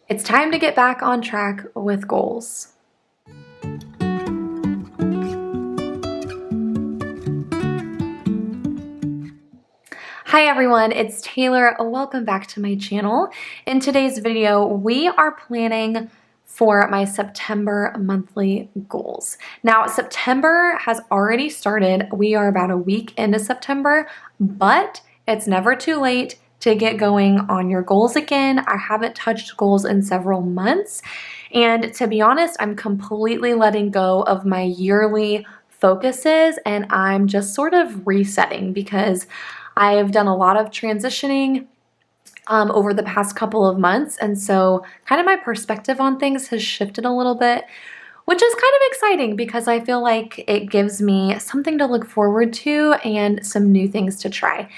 It's time to get back on track with goals. Hi everyone, it's Taylor. Welcome back to my channel. In today's video, we are planning for my September monthly goals. Now, September has already started. We are about a week into September, but it's never too late to get going on your goals again. I haven't touched goals in several months, and to be honest, I'm completely letting go of my yearly focuses, and I'm just sort of resetting because I've done a lot of transitioning over the past couple of months, and so kind of my perspective on things has shifted a little bit, which is kind of exciting because I feel like it gives me something to look forward to and some new things to try.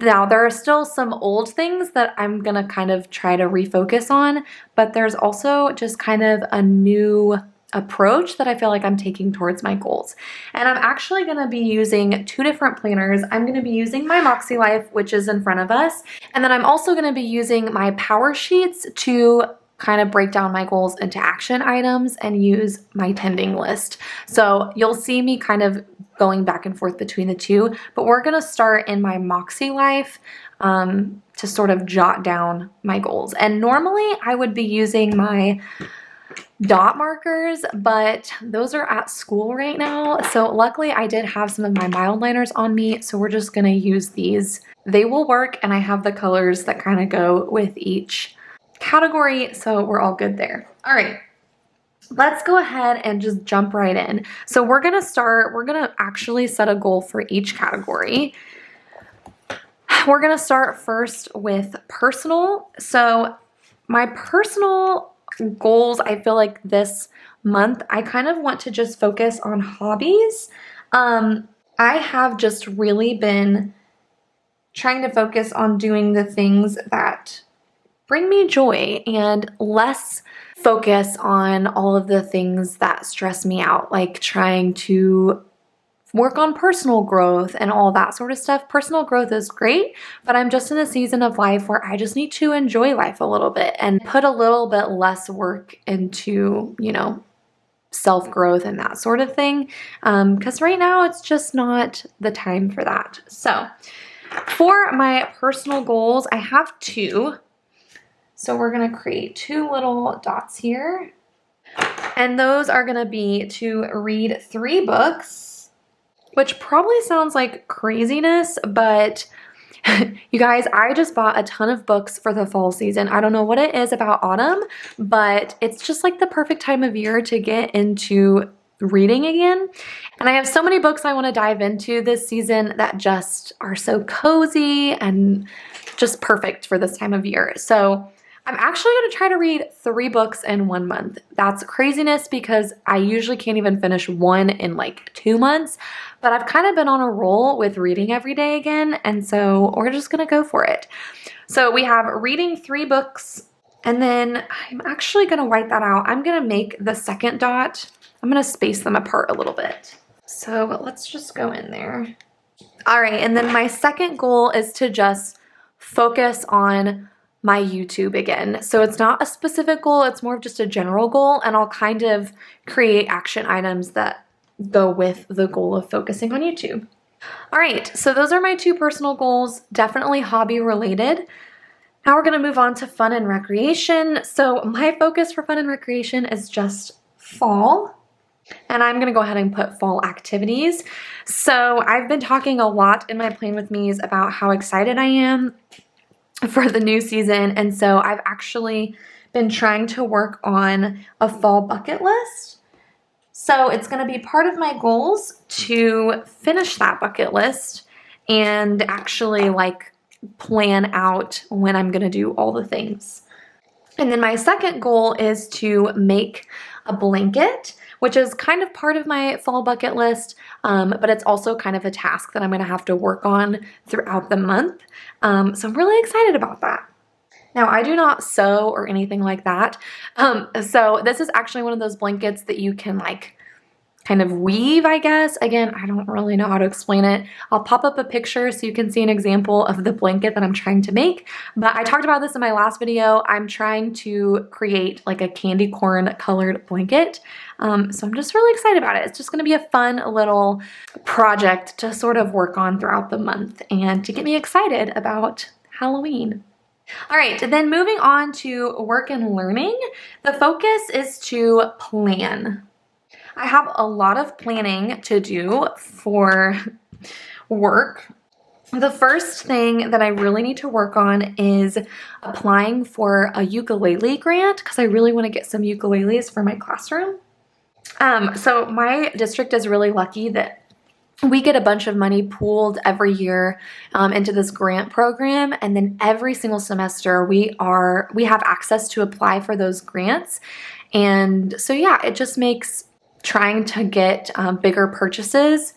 Now, there are still some old things that I'm gonna kind of try to refocus on, but there's also just kind of a new approach that I feel like I'm taking towards my goals. And I'm actually gonna be using two different planners. I'm gonna be using my Moxie Life, which is in front of us, and then I'm also gonna be using my Power Sheets to kind of break down my goals into action items and use my tending list. So you'll see me kind of going back and forth between the two, but we're gonna start in my Moxie Life to sort of jot down my goals. And normally I would be using my dot markers, but those are at school right now. So luckily I did have some of my mild liners on me, so we're just gonna use these. They will work, and I have the colors that kind of go with each category, so we're all good there. All right. Let's go ahead and just jump right in. So we're gonna actually set a goal for each category. We're gonna start first with personal. So my personal goals, I feel like this month, I kind of want to just focus on hobbies. I have just really been trying to focus on doing the things that bring me joy and less focus on all of the things that stress me out, like trying to work on personal growth and all that sort of stuff. Personal growth is great, but I'm just in a season of life where I just need to enjoy life a little bit and put a little bit less work into, self-growth and that sort of thing. Because right now it's just not the time for that. So for my personal goals, I have two. So we're gonna create two little dots here. And those are gonna be to read 3 books, which probably sounds like craziness, but you guys, I just bought a ton of books for the fall season. I don't know what it is about autumn, but it's just like the perfect time of year to get into reading again. And I have so many books I wanna dive into this season that just are so cozy and just perfect for this time of year. So I'm actually going to try to read 3 books in 1 month. That's craziness because I usually can't even finish one in like 2 months, but I've kind of been on a roll with reading every day again, and so we're just going to go for it. So we have reading 3 books, and then I'm actually going to white that out. I'm going to make the second dot, I'm going to space them apart a little bit. So let's just go in there. All right, and then my second goal is to just focus on my YouTube again. So it's not a specific goal, it's more of just a general goal, and I'll kind of create action items that go with the goal of focusing on YouTube. All right, so those are my 2 personal goals, definitely hobby related. Now we're gonna move on to fun and recreation. So my focus for fun and recreation is just fall. And I'm gonna go ahead and put fall activities. So I've been talking a lot in my Plan With Me's about how excited I am for the new season, and so I've actually been trying to work on a fall bucket list. So it's going to be part of my goals to finish that bucket list and actually plan out when I'm going to do all the things. And then my second goal is to make a blanket, which is kind of part of my fall bucket list, but it's also kind of a task that I'm gonna have to work on throughout the month. So I'm really excited about that. Now, I do not sew or anything like that. So this is actually one of those blankets that you can kind of weave, I guess. Again, I don't really know how to explain it. I'll pop up a picture so you can see an example of the blanket that I'm trying to make. But I talked about this in my last video. I'm trying to create like a candy corn colored blanket. So I'm just really excited about it. It's just gonna be a fun little project to sort of work on throughout the month and to get me excited about Halloween. All right, then moving on to work and learning, the focus is to plan. I have a lot of planning to do for work. The first thing that I really need to work on is applying for a ukulele grant because I really want to get some ukuleles for my classroom. So my district is really lucky that we get a bunch of money pooled every year into this grant program, and then every single semester we have access to apply for those grants. And so yeah, it just makes trying to get bigger purchases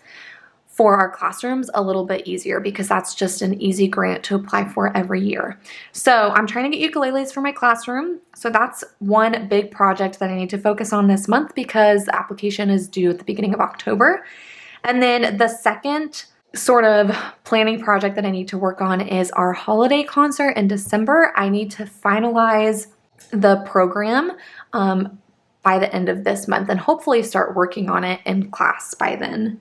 for our classrooms a little bit easier because that's just an easy grant to apply for every year. So I'm trying to get ukuleles for my classroom. So that's one big project that I need to focus on this month because the application is due at the beginning of October. And then the second sort of planning project that I need to work on is our holiday concert in December. I need to finalize the program by the end of this month and hopefully start working on it in class by then.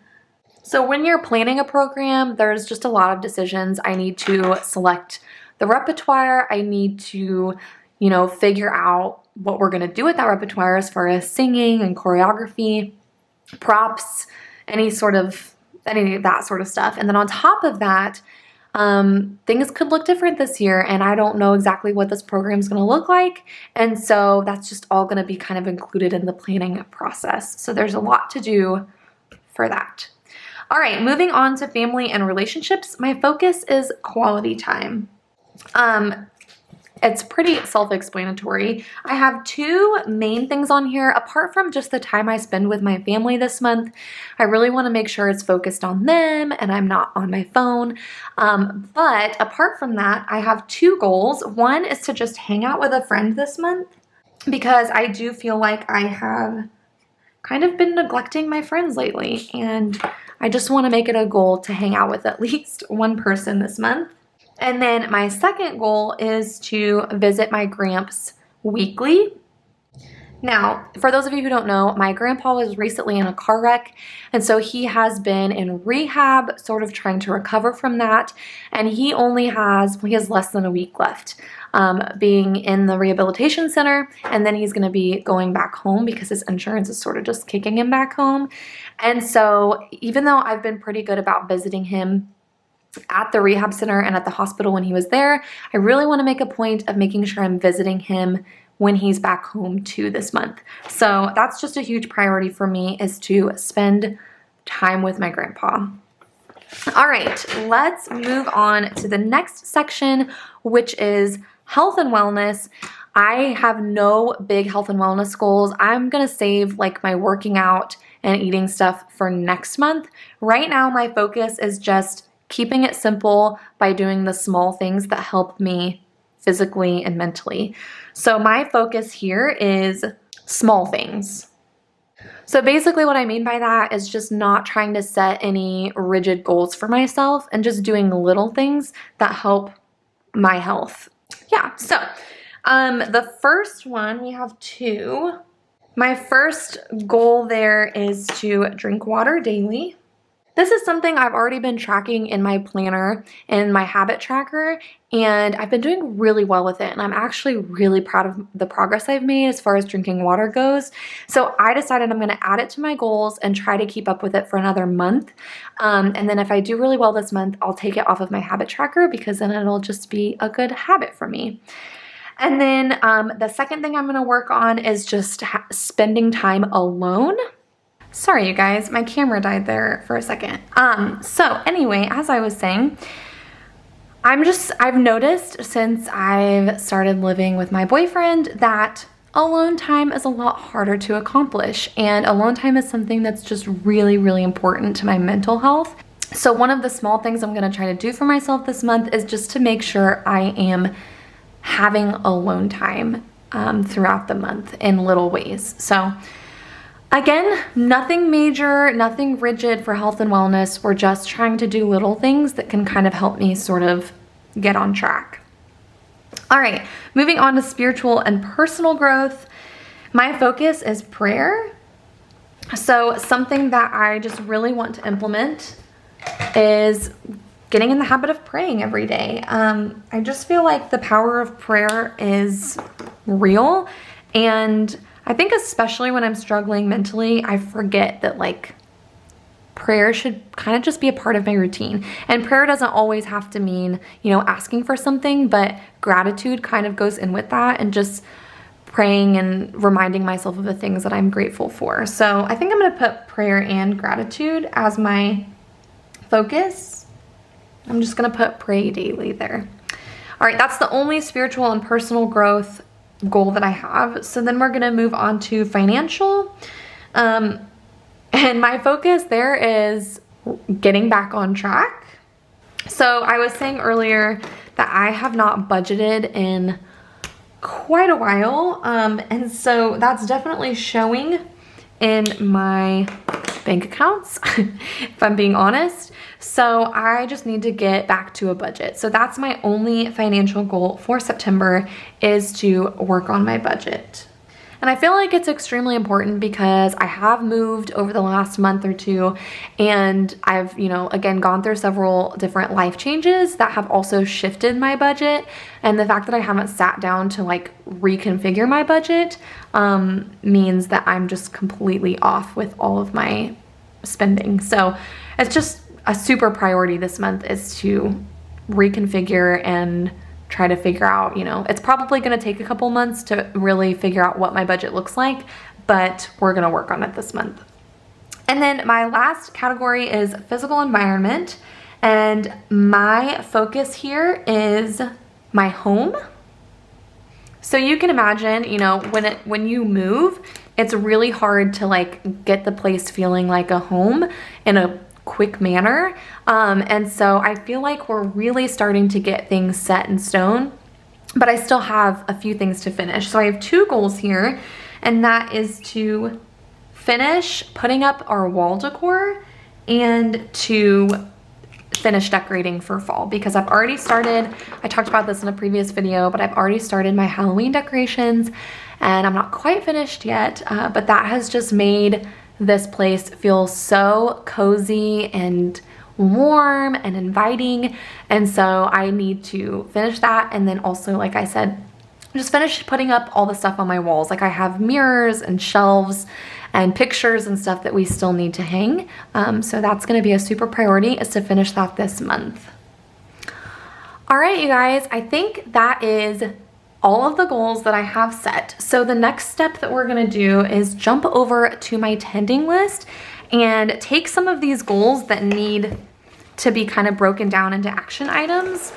So when you're planning a program, there's just a lot of decisions. I need to select the repertoire. I need to, figure out what we're going to do with that repertoire as far as singing and choreography, props, any of that sort of stuff. And then on top of that, things could look different this year and I don't know exactly what this program is going to look like. And so that's just all going to be kind of included in the planning process. So there's a lot to do for that. All right, moving on to family and relationships. My focus is quality time. It's pretty self-explanatory. I have two main things on here. Apart from just the time I spend with my family this month, I really want to make sure it's focused on them and I'm not on my phone. But apart from that, I have two goals. One is to just hang out with a friend this month because I do feel like I have kind of been neglecting my friends lately and I just want to make it a goal to hang out with at least one person this month. And then my second goal is to visit my gramps weekly. Now, for those of you who don't know, my grandpa was recently in a car wreck, and so he has been in rehab, sort of trying to recover from that, and he has less than a week left being in the rehabilitation center, and then he's going to be going back home because his insurance is sort of just kicking him back home. And so even though I've been pretty good about visiting him at the rehab center and at the hospital when he was there, I really want to make a point of making sure I'm visiting him when he's back home too this month. So that's just a huge priority for me, is to spend time with my grandpa. All right, let's move on to the next section, which is health and wellness. I have no big health and wellness goals. I'm gonna save like my working out and eating stuff for next month. Right now, my focus is just keeping it simple by doing the small things that help me physically and mentally. So my focus here is small things. So basically what I mean by that is just not trying to set any rigid goals for myself and just doing little things that help my health. Yeah, so the first one, we have two. My first goal there is to drink water daily. This is something I've already been tracking in my planner and my habit tracker, and I've been doing really well with it, and I'm actually really proud of the progress I've made as far as drinking water goes. So I decided I'm going to add it to my goals and try to keep up with it for another month. And then if I do really well this month, I'll take it off of my habit tracker because then it'll just be a good habit for me. And then the second thing I'm going to work on is just spending time alone. Sorry, you guys, my camera died there for a second. So anyway, as I was saying, I've noticed since I've started living with my boyfriend that alone time is a lot harder to accomplish. And alone time is something that's just really, really important to my mental health. So one of the small things I'm gonna try to do for myself this month is just to make sure I am having alone time throughout the month in little ways. So Again, nothing major, nothing rigid for health and wellness. We're just trying to do little things that can kind of help me sort of get on track. All right, moving on to spiritual and personal growth. My focus is prayer. So something that I just really want to implement is getting in the habit of praying every day. I just feel like the power of prayer is real, and I think especially when I'm struggling mentally, I forget that like prayer should kind of just be a part of my routine. And prayer doesn't always have to mean, you know, asking for something, but gratitude kind of goes in with that, and just praying and reminding myself of the things that I'm grateful for. So I think I'm going to put prayer and gratitude as my focus. I'm just going to put pray daily there. All right, that's the only spiritual and personal growth goal that I have. So then we're going to move on to financial. And my focus there is getting back on track. So I was saying earlier that I have not budgeted in quite a while. And so that's definitely showing in my bank accounts, if I'm being honest. So I just need to get back to a budget. So that's my only financial goal for September, is to work on my budget. And I feel like it's extremely important because I have moved over the last month or two, and I've, you know, again, gone through several different life changes that have also shifted my budget. And the fact that I haven't sat down to like reconfigure my budget means that I'm just completely off with all of my spending. So it's just a super priority this month is to reconfigure and try to figure out, you know, it's probably going to take a couple months to really figure out what my budget looks like, but we're going to work on it this month. And then my last category is physical environment. And my focus here is my home. So you can imagine, you know, when you move, it's really hard to like get the place feeling like a home in a quick manner. And so I feel like we're really starting to get things set in stone, but I still have a few things to finish. So I have two goals here, and that is to finish putting up our wall decor and to finish decorating for fall, because I've already started, I talked about this in a previous video, but I've already started my Halloween decorations and I'm not quite finished yet, but that has just made this place feels so cozy and warm and inviting. And so I need to finish that. And then also, like I said, just finish putting up all the stuff on my walls. Like I have mirrors and shelves and pictures and stuff that we still need to hang. So that's going to be a super priority, is to finish that this month. All right, you guys, I think that is all of the goals that I have set. So the next step that we're gonna do is jump over to my tending list and take some of these goals that need to be kind of broken down into action items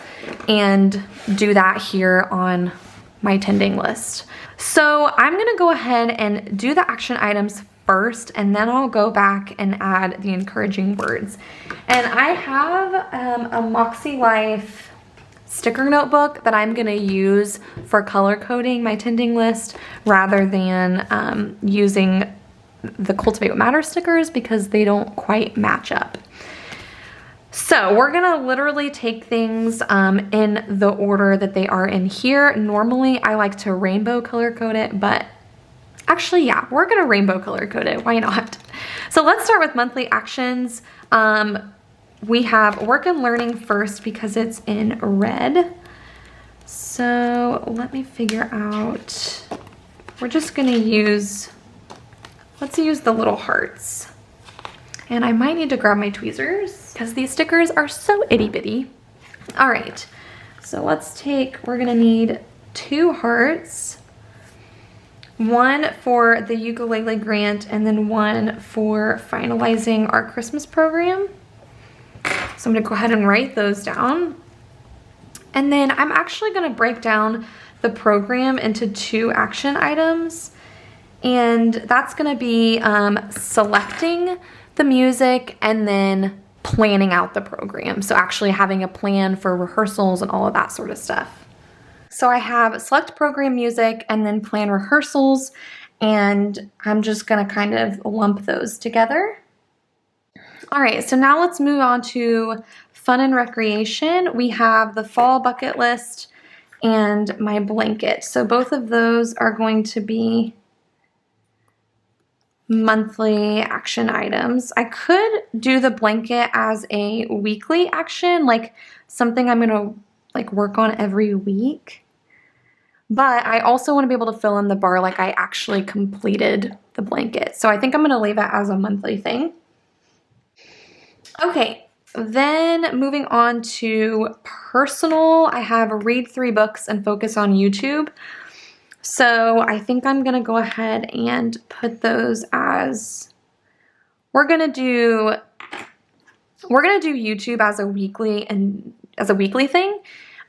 and do that here on my tending list. So I'm gonna go ahead and do the action items first, and then I'll go back and add the encouraging words. And I have a Moxie Life sticker notebook that I'm gonna use for color coding my tending list rather than using the Cultivate What Matters stickers, because they don't quite match up. So we're gonna literally take things in the order that they are in here. Normally I like to rainbow color code it, but actually, yeah, we're gonna rainbow color code it, why not? So let's start with monthly actions. We have work and learning first because it's in red. So let me figure out, we're just gonna use, let's use the little hearts. And I might need to grab my tweezers because these stickers are so itty bitty. All right, so let's take, we're gonna need 2 hearts, 1 for the ukulele grant and then 1 for finalizing our Christmas program. So I'm gonna go ahead and write those down. And then I'm actually gonna break down the program into 2 action items. And that's gonna be selecting the music and then planning out the program. So actually having a plan for rehearsals and all of that sort of stuff. So I have select program music and then plan rehearsals. and I'm just gonna kind of lump those together. All right, so now let's move on to fun and recreation. We have the fall bucket list and my blanket. So both of those are going to be monthly action items. I could do the blanket as a weekly action, like something I'm gonna like work on every week. But I also want to be able to fill in the bar like I actually completed the blanket. So I think I'm gonna leave it as a monthly thing. Okay, then moving on to personal, I have read 3 books and focus on YouTube. So I think I'm gonna go ahead and put those as, we're gonna do YouTube as a weekly thing.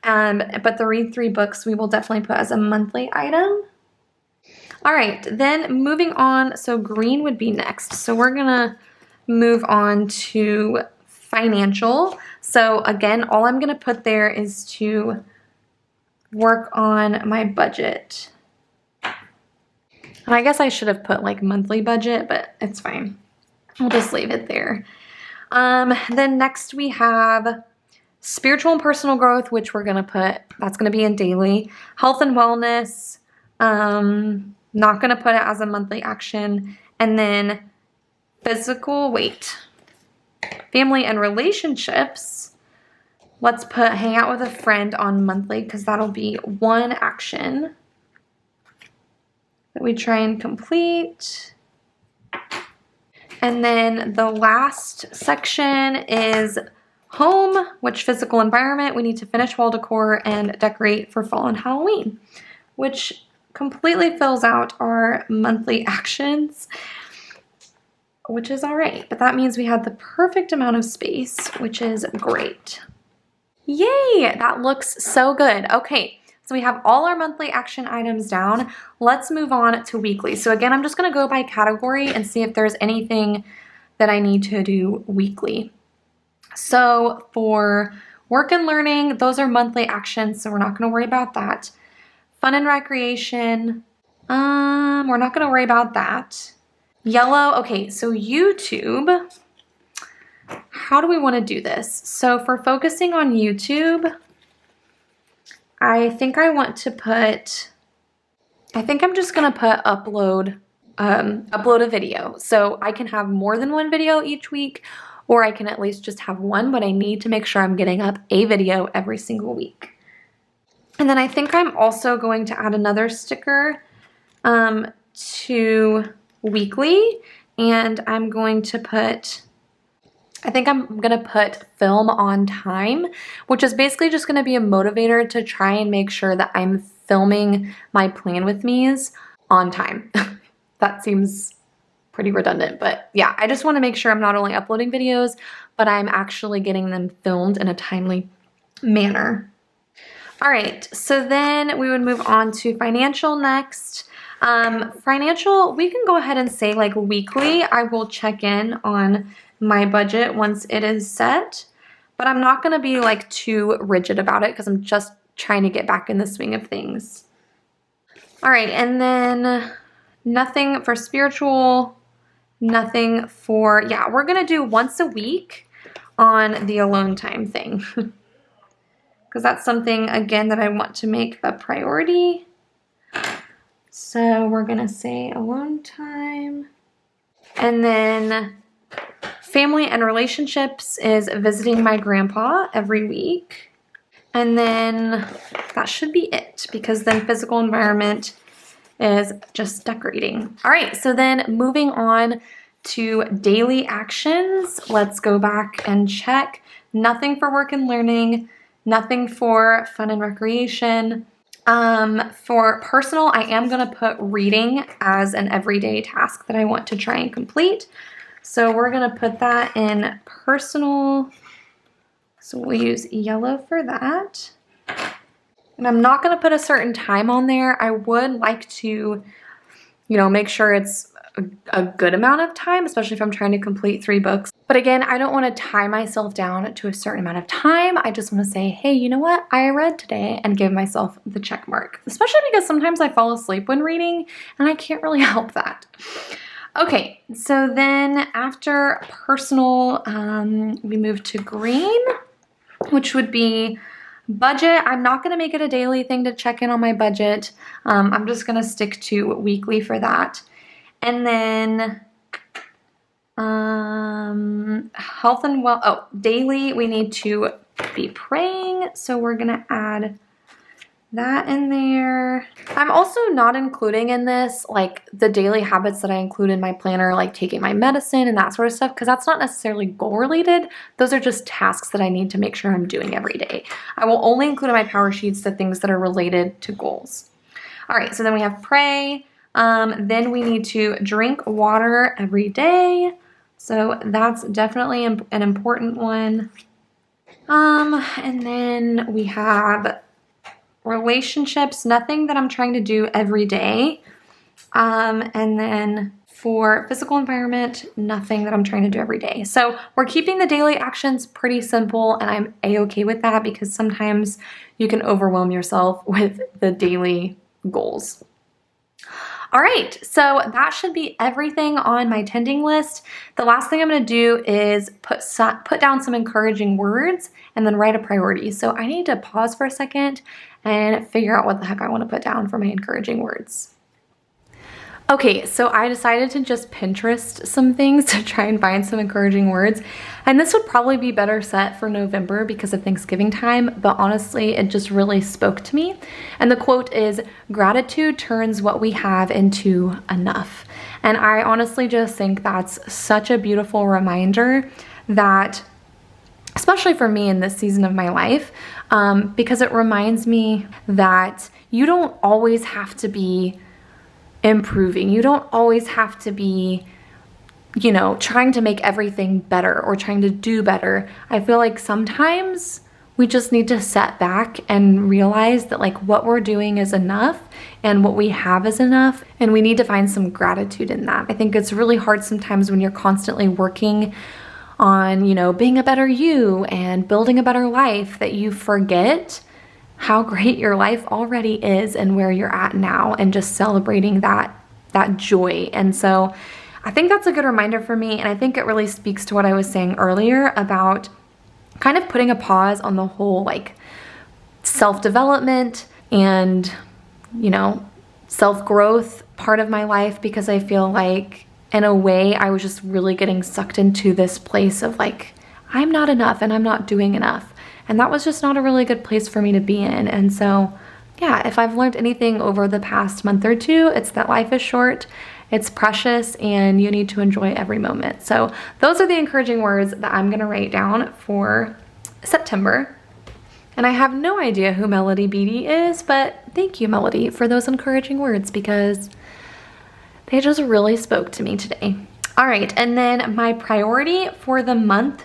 But the read 3 books we will definitely put as a monthly item. All right, then moving on, so green would be next. So we're gonna move on to financial. So again, all I'm gonna put there is to work on my budget. And I guess I should have put like monthly budget, but it's fine. We'll just leave it there. Then next we have spiritual and personal growth, which we're gonna put, that's gonna be in daily. Health and wellness, not gonna put it as a monthly action. And then family and relationships, let's put hang out with a friend on monthly because that'll be one action that we try and complete. And then the last section is home, which physical environment. We need to finish wall decor and decorate for fall and Halloween, which completely fills out our monthly actions, which is all right. But that means we had the perfect amount of space, which is great. Yay, that looks so good. Okay. So we have all our monthly action items down. Let's move on to weekly. So again, I'm just gonna go by category and see if there's anything that I need to do weekly. So for work and learning, those are monthly actions, so we're not gonna worry about that. Fun and recreation, we're not gonna worry about that. Yellow, okay, so YouTube, how do we wanna do this? So for focusing on YouTube, I think I'm just gonna put upload a video. So I can have more than one video each week, or I can at least just have one, but I need to make sure I'm getting up a video every single week. And then I think I'm also going to add another sticker to weekly, and I'm going to put, I think I'm gonna put film on time, which is basically just gonna be a motivator to try and make sure that I'm filming my plan with me's on time. That seems pretty redundant, but yeah, I just wanna make sure I'm not only uploading videos, but I'm actually getting them filmed in a timely manner. All right, so then we would move on to financial next. Financial, we can go ahead and say like weekly, I will check in on my budget once it is set, but I'm not gonna be like too rigid about it because I'm just trying to get back in the swing of things. All right, and then nothing for spiritual, nothing for, yeah, we're gonna do once a week on the alone time thing because that's something, again, that I want to make a priority. So we're gonna say alone time. And then family and relationships is visiting my grandpa every week. And then that should be it, because then physical environment is just decorating. All right, so then moving on to daily actions. Let's go back and check. Nothing for work and learning, nothing for fun and recreation. For personal, I am gonna put reading as an everyday task that I want to try and complete. So we're gonna put that in personal. So we'll use yellow for that. And I'm not gonna put a certain time on there. I would like to, make sure it's a good amount of time, especially if I'm trying to complete 3 books. But again, I don't want to tie myself down to a certain amount of time. I just want to say, hey, you know what? I read today, and give myself the check mark, especially because sometimes I fall asleep when reading and I can't really help that. Okay, so then after personal, we move to green, which would be budget. I'm not going to make it a daily thing to check in on my budget. I'm just going to stick to weekly for that. And then health and daily, we need to be praying. So we're going to add that in there. I'm also not including in this like the daily habits that I include in my planner, like taking my medicine and that sort of stuff, because that's not necessarily goal related. Those are just tasks that I need to make sure I'm doing every day. I will only include in my power sheets the things that are related to goals. All right, so then we have pray. Then we need to drink water every day. So that's definitely an important one. And then we have relationships, nothing that I'm trying to do every day. And then for physical environment, nothing that I'm trying to do every day. So we're keeping the daily actions pretty simple, and I'm a-okay with that because sometimes you can overwhelm yourself with the daily goals. All right, so that should be everything on my tending list. The last thing I'm going to do is put down some encouraging words and then write a priority. So I need to pause for a second and figure out what the heck I want to put down for my encouraging words. Okay, so I decided to just Pinterest some things to try and find some encouraging words. And this would probably be better set for November because of Thanksgiving time, but honestly, it just really spoke to me. And the quote is, "Gratitude turns what we have into enough." And I honestly just think that's such a beautiful reminder that, especially for me in this season of my life, because it reminds me that you don't always have to be improving. You don't always have to be, trying to make everything better or trying to do better. I feel like sometimes we just need to step back and realize that like what we're doing is enough and what we have is enough, and we need to find some gratitude in that. I think it's really hard sometimes when you're constantly working on, being a better you and building a better life that you forget how great your life already is and where you're at now, and just celebrating that joy. And so I think that's a good reminder for me, and I think it really speaks to what I was saying earlier about kind of putting a pause on the whole like self-development and, self-growth part of my life, because I feel like in a way I was just really getting sucked into this place of like, I'm not enough and I'm not doing enough. And that was just not a really good place for me to be in. And so, yeah, if I've learned anything over the past month or two, it's that life is short, it's precious, and you need to enjoy every moment. So those are the encouraging words that I'm gonna write down for September. And I have no idea who Melody Beatty is, but thank you, Melody, for those encouraging words because they just really spoke to me today. All right, and then my priority for the month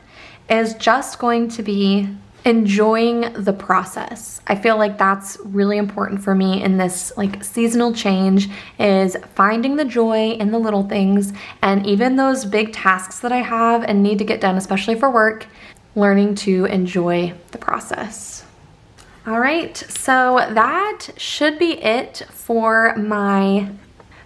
is just going to be enjoying the process. I feel like that's really important for me in this like seasonal change, is finding the joy in the little things, and even those big tasks that I have and need to get done, especially for work, learning to enjoy the process. All right, so that should be it for my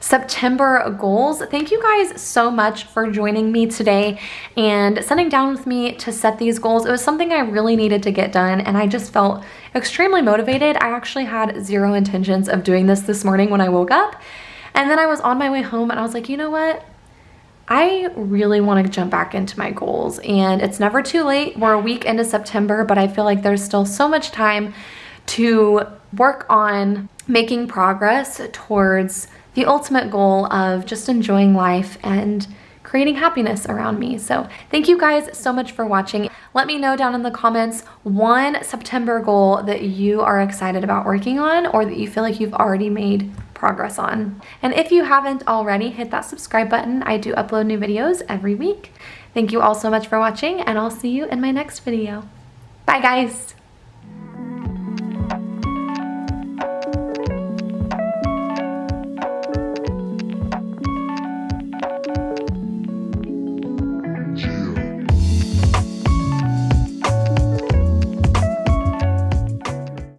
September goals. Thank you guys so much for joining me today and sitting down with me to set these goals. It was something I really needed to get done, and I just felt extremely motivated. I actually had zero intentions of doing this morning when I woke up, and then I was on my way home and I was like, you know what? I really want to jump back into my goals, and it's never too late. We're a week into September, but I feel like there's still so much time to work on making progress towards the ultimate goal of just enjoying life and creating happiness around me. So thank you guys so much for watching. Let me know down in the comments one September goal that you are excited about working on, or that you feel like you've already made progress on. And if you haven't already, hit that subscribe button. I do upload new videos every week. Thank you all so much for watching, and I'll see you in my next video. Bye guys.